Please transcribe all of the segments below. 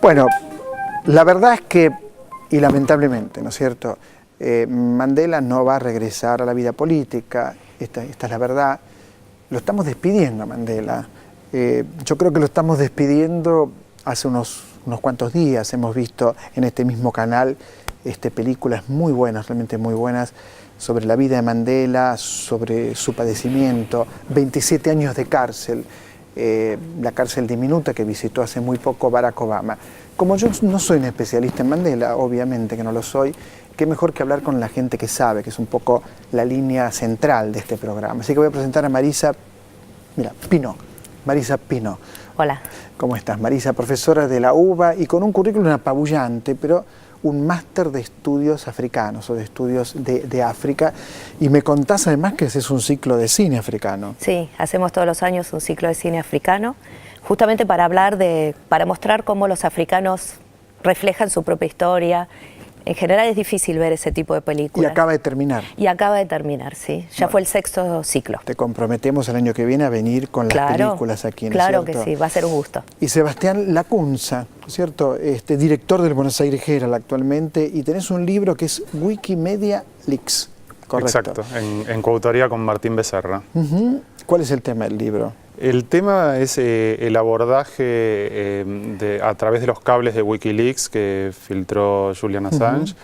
Bueno, la verdad es que, y lamentablemente, ¿no es cierto?, Mandela no va a regresar a la vida política, esta es la verdad. Lo estamos despidiendo a Mandela. Yo creo que lo estamos despidiendo hace unos cuantos días. Hemos visto en este mismo canal películas muy buenas, realmente muy buenas, sobre la vida de Mandela, sobre su padecimiento, 27 años de cárcel, la cárcel diminuta que visitó hace muy poco Barack Obama. Como yo no soy un especialista en Mandela, obviamente que no lo soy, qué mejor que hablar con la gente que sabe, que es un poco la línea central de este programa. Así que voy a presentar a Marisa, Pino. Marisa Pino. Hola. ¿Cómo estás, Marisa? Profesora de la UBA y con un currículum apabullante, pero un máster de estudios africanos o de estudios de África. Y me contás además que ese es un ciclo de cine africano. Sí, hacemos todos los años un ciclo de cine africano, justamente para para mostrar cómo los africanos reflejan su propia historia. En general es difícil ver ese tipo de películas. Y acaba de terminar. Y acaba de terminar, sí. Ya bueno, fue el sexto ciclo. Te comprometemos el año que viene a venir con las películas aquí, ¿no es Claro cierto? que sí, va a ser un gusto. Y Sebastián Lacunza, ¿cierto? Director del Buenos Aires Herald actualmente, y tenés un libro que es Wikimedia Leaks, ¿correcto? Exacto, en coautoría con Martín Becerra. ¿Cuál es el tema del libro? El tema es el abordaje a través de los cables de Wikileaks que filtró Julian Assange,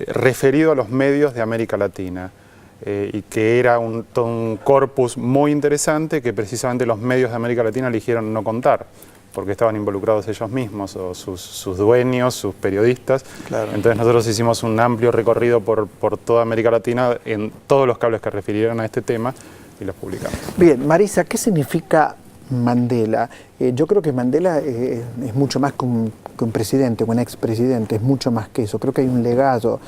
referido a los medios de América Latina, y que era todo un corpus muy interesante que precisamente los medios de América Latina eligieron no contar, porque estaban involucrados ellos mismos, o sus dueños, sus periodistas. Claro. Entonces nosotros hicimos un amplio recorrido por toda América Latina en todos los cables que refirieron a este tema, y los publicamos. Bien, Marisa, ¿qué significa Mandela? Yo creo que Mandela es mucho más que un presidente, un expresidente, es mucho más que eso. Creo que hay un legado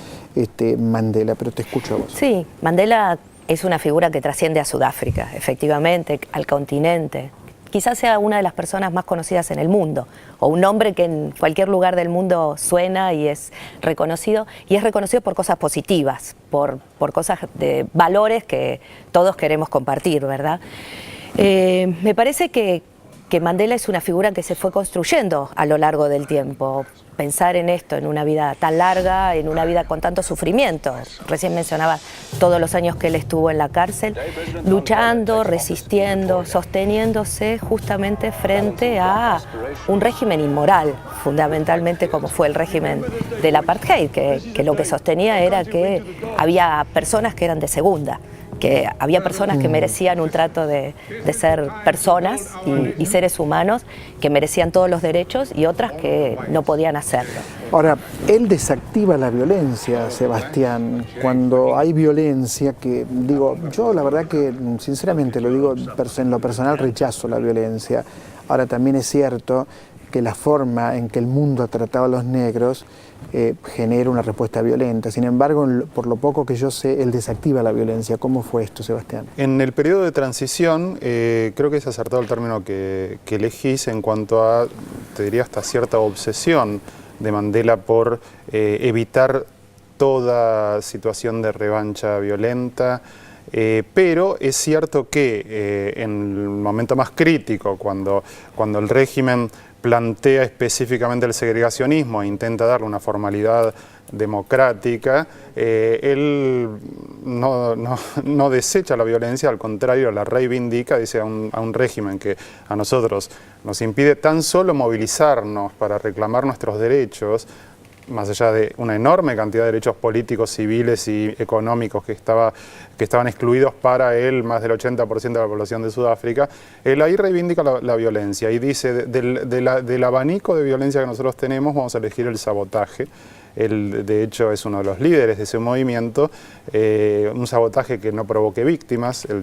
Mandela, pero te escucho a vos. Sí, Mandela es una figura que trasciende a Sudáfrica, efectivamente, al continente. Quizás sea una de las personas más conocidas en el mundo, o un nombre que en cualquier lugar del mundo suena y es reconocido por cosas positivas, por cosas de valores que todos queremos compartir, ¿verdad? Me parece que Mandela es una figura que se fue construyendo a lo largo del tiempo. Pensar en esto, en una vida tan larga, en una vida con tanto sufrimiento. Recién mencionaba todos los años que él estuvo en la cárcel, luchando, resistiendo, sosteniéndose justamente frente a un régimen inmoral, fundamentalmente como fue el régimen del apartheid, que lo que sostenía era que había personas que eran de segunda, que había personas que merecían un trato de ser personas y seres humanos, que merecían todos los derechos, y otras que no podían hacerlo. Ahora, él desactiva la violencia, Sebastián, cuando hay violencia, que digo, yo la verdad que sinceramente lo digo, en lo personal rechazo la violencia. Ahora también es cierto que la forma en que el mundo ha tratado a los negros genera una respuesta violenta. Sin embargo, por lo poco que yo sé, él desactiva la violencia. ¿Cómo fue esto, Sebastián? En el periodo de transición, creo que es acertado el término que elegís en cuanto a, te diría, hasta cierta obsesión de Mandela por evitar toda situación de revancha violenta. Pero es cierto que en el momento más crítico, cuando el régimen plantea específicamente el segregacionismo e intenta darle una formalidad democrática, él no desecha la violencia, al contrario, la reivindica, dice a un régimen que a nosotros nos impide tan solo movilizarnos para reclamar nuestros derechos, más allá de una enorme cantidad de derechos políticos, civiles y económicos que estaban excluidos para él, más del 80% de la población de Sudáfrica, él ahí reivindica la violencia y dice, del abanico de violencia que nosotros tenemos, vamos a elegir el sabotaje. Él, de hecho, es uno de los líderes de ese movimiento, un sabotaje que no provoque víctimas, él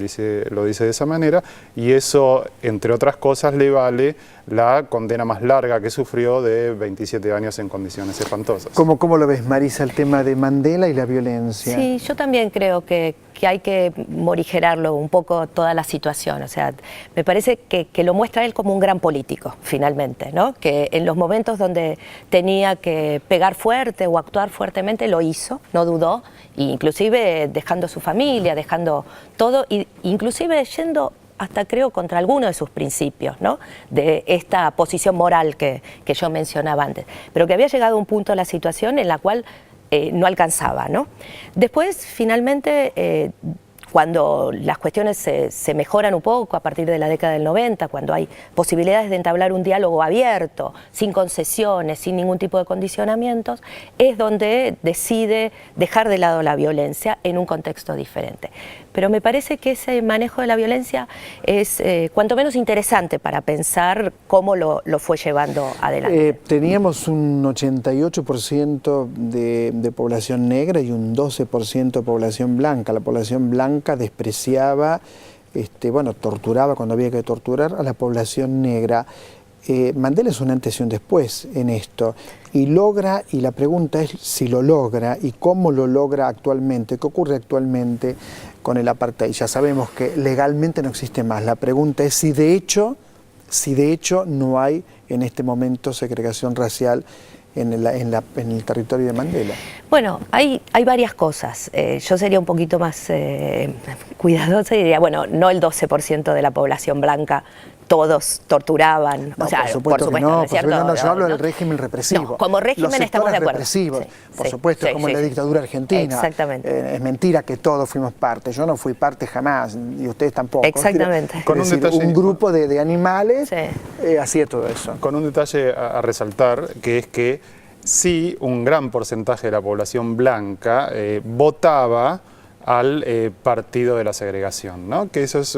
lo dice de esa manera, y eso, entre otras cosas, le vale la condena más larga que sufrió de 27 años en condiciones espantosas. ¿Cómo lo ves, Marisa, el tema de Mandela y la violencia? Sí, yo también creo que que hay que morigerarlo un poco toda la situación. O sea, me parece que lo muestra él como un gran político, finalmente, ¿no? Que en los momentos donde tenía que pegar fuerte o actuar fuertemente, lo hizo, no dudó, inclusive dejando su familia, dejando todo, e inclusive yendo hasta creo contra alguno de sus principios, ¿no? De esta posición moral que yo mencionaba antes, pero que había llegado a un punto de la situación en la cual no alcanzaba, ¿no? Después, finalmente, cuando las cuestiones se mejoran un poco a partir de la década del 90, cuando hay posibilidades de entablar un diálogo abierto, sin concesiones, sin ningún tipo de condicionamientos, es donde decide dejar de lado la violencia en un contexto diferente. Pero me parece que ese manejo de la violencia es cuanto menos interesante para pensar cómo lo fue llevando adelante. Teníamos un 88% de población negra y un 12% de población blanca. La población blanca despreciaba, bueno, torturaba cuando había que torturar a la población negra. Mandela es un antes y un después en esto, y la pregunta es si lo logra y cómo lo logra actualmente, qué ocurre actualmente con el apartheid. Ya sabemos que legalmente no existe más, la pregunta es si de hecho no hay en este momento segregación racial en el territorio de Mandela. Bueno, hay varias cosas. Yo sería un poquito más cuidadosa y diría, bueno, no el 12% de la población blanca todos torturaban. No, o sea, por supuesto que no, yo hablo del régimen represivo. No, como régimen estamos de acuerdo. Represivos, por supuesto, como en la dictadura argentina. Exactamente. Es mentira que todos fuimos parte. Yo no fui parte jamás, y ustedes tampoco. Exactamente. Con un grupo de animales hacía todo eso. Con un detalle a resaltar, que es que sí, un gran porcentaje de la población blanca votaba al partido de la segregación, ¿no? Que eso es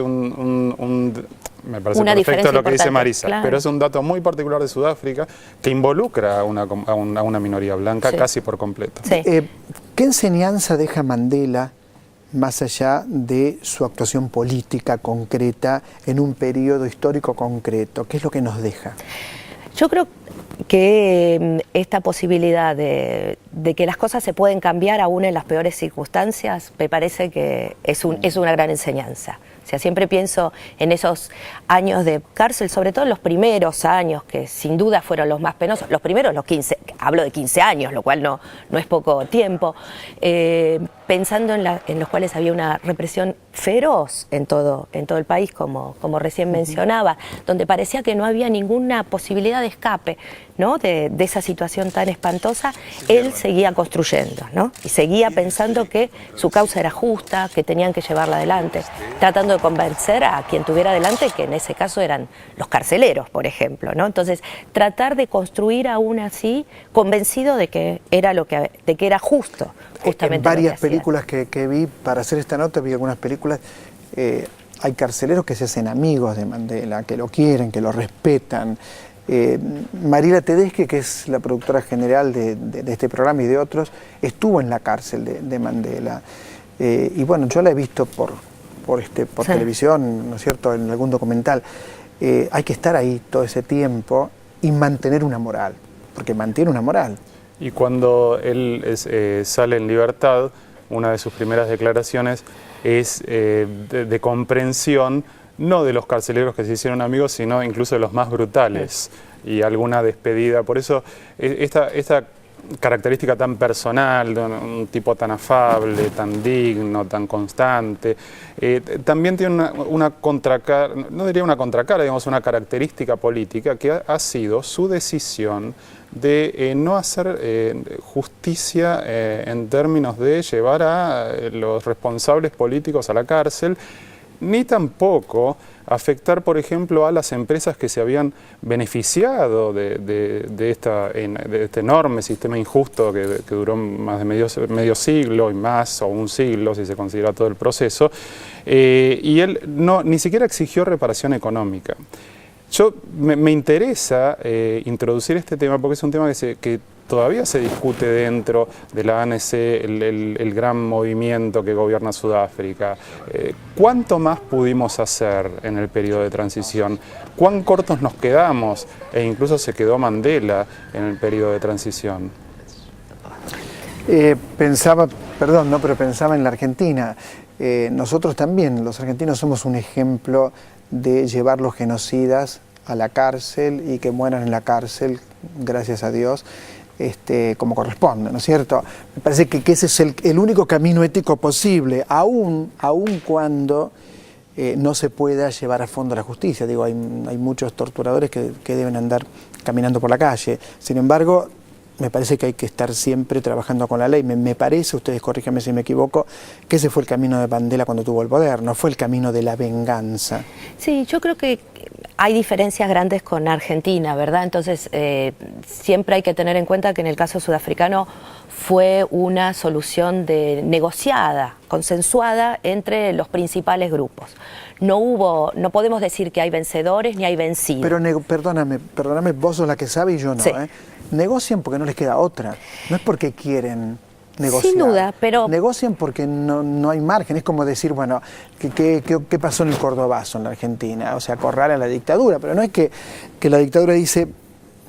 me parece perfecto lo que dice Marisa, claro. Pero es un dato muy particular de Sudáfrica que involucra a una minoría blanca casi por completo. Sí. ¿Qué enseñanza deja Mandela más allá de su actuación política concreta en un periodo histórico concreto? ¿Qué es lo que nos deja? Yo creo que esta posibilidad de que las cosas se pueden cambiar aún en las peores circunstancias, me parece que es una gran enseñanza. O sea, siempre pienso en esos años de cárcel, sobre todo en los primeros años, que sin duda fueron los más penosos, los primeros, los 15, hablo de 15 años, lo cual no es poco tiempo, pensando en los cuales había una represión feroz en todo el país, como recién mencionaba, donde parecía que no había ninguna posibilidad de escape, ¿no? de esa situación tan espantosa. Él seguía construyendo, ¿no? Y seguía pensando que su causa era justa, que tenían que llevarla adelante, tratando de convencer a quien tuviera adelante, que en ese caso eran los carceleros, por ejemplo, ¿no? Entonces, tratar de construir aún así, convencido de que era justo, justamente. En varias películas que vi para hacer esta nota, vi algunas películas, hay carceleros que se hacen amigos de Mandela, que lo quieren, que lo respetan. Mariela Tedeschi, que es la productora general de este programa y de otros, estuvo en la cárcel de Mandela. Y bueno, yo la he visto por televisión, ¿no es cierto?, en algún documental. Hay que estar ahí todo ese tiempo y mantener una moral, porque mantiene una moral. Y cuando él sale en libertad, una de sus primeras declaraciones es de comprensión, no de los carceleros que se hicieron amigos, sino incluso de los más brutales, y alguna despedida. Por eso esta característica tan personal, de un tipo tan afable, tan digno, tan constante, también tiene una contracara, no diría una contracara, digamos una característica política que ha sido su decisión de no hacer justicia en términos de llevar a los responsables políticos a la cárcel, ni tampoco afectar, por ejemplo, a las empresas que se habían beneficiado de este enorme sistema injusto que duró más de medio siglo y más, o un siglo si se considera todo el proceso, y él ni siquiera exigió reparación económica. Me interesa introducir este tema porque es un tema que todavía se discute dentro de la ANC, el gran movimiento que gobierna Sudáfrica. ¿Cuánto más pudimos hacer en el periodo de transición? ¿Cuán cortos nos quedamos? E incluso se quedó Mandela en el periodo de transición. Pensaba en la Argentina. nosotros también, los argentinos, somos un ejemplo de llevar los genocidas a la cárcel y que mueran en la cárcel, gracias a Dios, como corresponde, ¿no es cierto? Me parece que ese es el único camino ético posible, aun cuando no se pueda llevar a fondo la justicia. Digo, hay muchos torturadores que deben andar caminando por la calle. Sin embargo, me parece que hay que estar siempre trabajando con la ley. Me parece, ustedes corríjanme si me equivoco, que ese fue el camino de Mandela cuando tuvo el poder, no fue el camino de la venganza. Sí, yo creo que hay diferencias grandes con Argentina, ¿verdad? Entonces, siempre hay que tener en cuenta que en el caso sudafricano fue una solución negociada, consensuada entre los principales grupos. No podemos decir que hay vencedores ni hay vencidos. Pero perdóname, vos sos la que sabe y yo no, sí. Negocian porque no les queda otra, no es porque quieren negociar. Sin duda, pero... Negocian porque no hay margen, es como decir, bueno, ¿qué pasó en el Cordobazo, en la Argentina? O sea, acorralar a la dictadura, pero no es que la dictadura dice,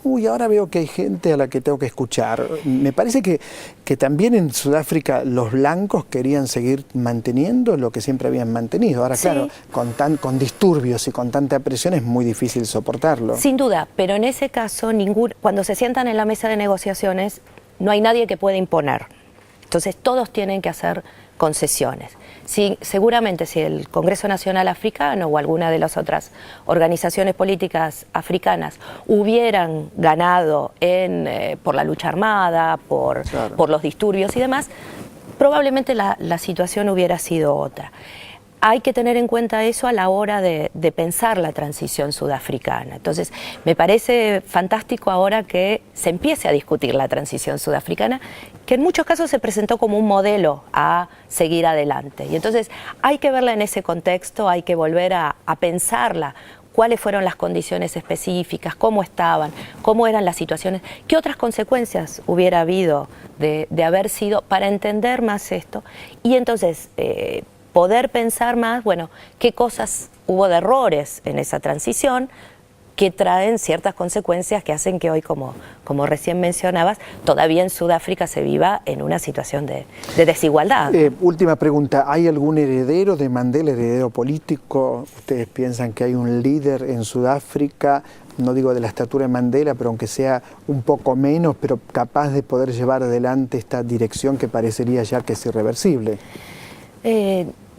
uy, ahora veo que hay gente a la que tengo que escuchar. Me parece que también en Sudáfrica los blancos querían seguir manteniendo lo que siempre habían mantenido. Ahora, sí, claro, con disturbios y con tanta presión es muy difícil soportarlo. Sin duda, pero en ese caso, cuando se sientan en la mesa de negociaciones, no hay nadie que pueda imponer. Entonces, todos tienen que hacer concesiones. Seguramente si el Congreso Nacional Africano o alguna de las otras organizaciones políticas africanas hubieran ganado por la lucha armada, por los disturbios y demás, probablemente la situación hubiera sido otra. Hay que tener en cuenta eso a la hora de pensar la transición sudafricana. Entonces, me parece fantástico ahora que se empiece a discutir la transición sudafricana, que en muchos casos se presentó como un modelo a seguir adelante. Y entonces hay que verla en ese contexto, hay que volver a pensarla. ¿Cuáles fueron las condiciones específicas? ¿Cómo estaban? ¿Cómo eran las situaciones? ¿Qué otras consecuencias hubiera habido de haber sido para entender más esto? Y entonces... poder pensar más, bueno, qué cosas hubo de errores en esa transición que traen ciertas consecuencias que hacen que hoy, como recién mencionabas, todavía en Sudáfrica se viva en una situación de desigualdad. Última pregunta, ¿hay algún heredero de Mandela, heredero político? ¿Ustedes piensan que hay un líder en Sudáfrica, no digo de la estatura de Mandela, pero aunque sea un poco menos, pero capaz de poder llevar adelante esta dirección que parecería ya que es irreversible?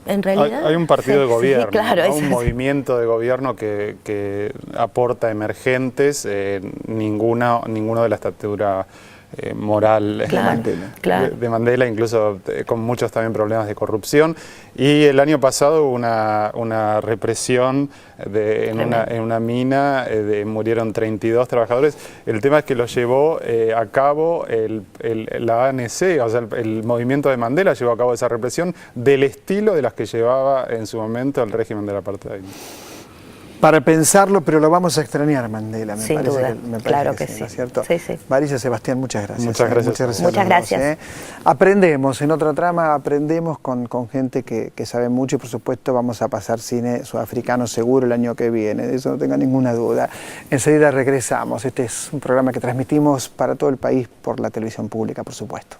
En realidad, hay un partido de gobierno, sí, claro, ¿no? Un movimiento de gobierno que aporta emergentes, ninguno de la estatura moral de Mandela, incluso con muchos también problemas de corrupción. Y el año pasado hubo una represión en una mina, murieron 32 trabajadores. El tema es que lo llevó a cabo la ANC, o sea, el movimiento de Mandela llevó a cabo esa represión del estilo de las que llevaba en su momento el régimen del apartheid. Para pensarlo, pero lo vamos a extrañar, Mandela, me Sin parece. duda, claro que sí, sí. ¿no es cierto? Sí, sí. Marisa, Sebastián, muchas gracias. Muchas gracias. Muchas gracias. Aprendemos, en otra trama aprendemos con gente que sabe mucho y por supuesto vamos a pasar cine sudafricano seguro el año que viene, de eso no tenga ninguna duda. Enseguida regresamos, este es un programa que transmitimos para todo el país por la televisión pública, por supuesto.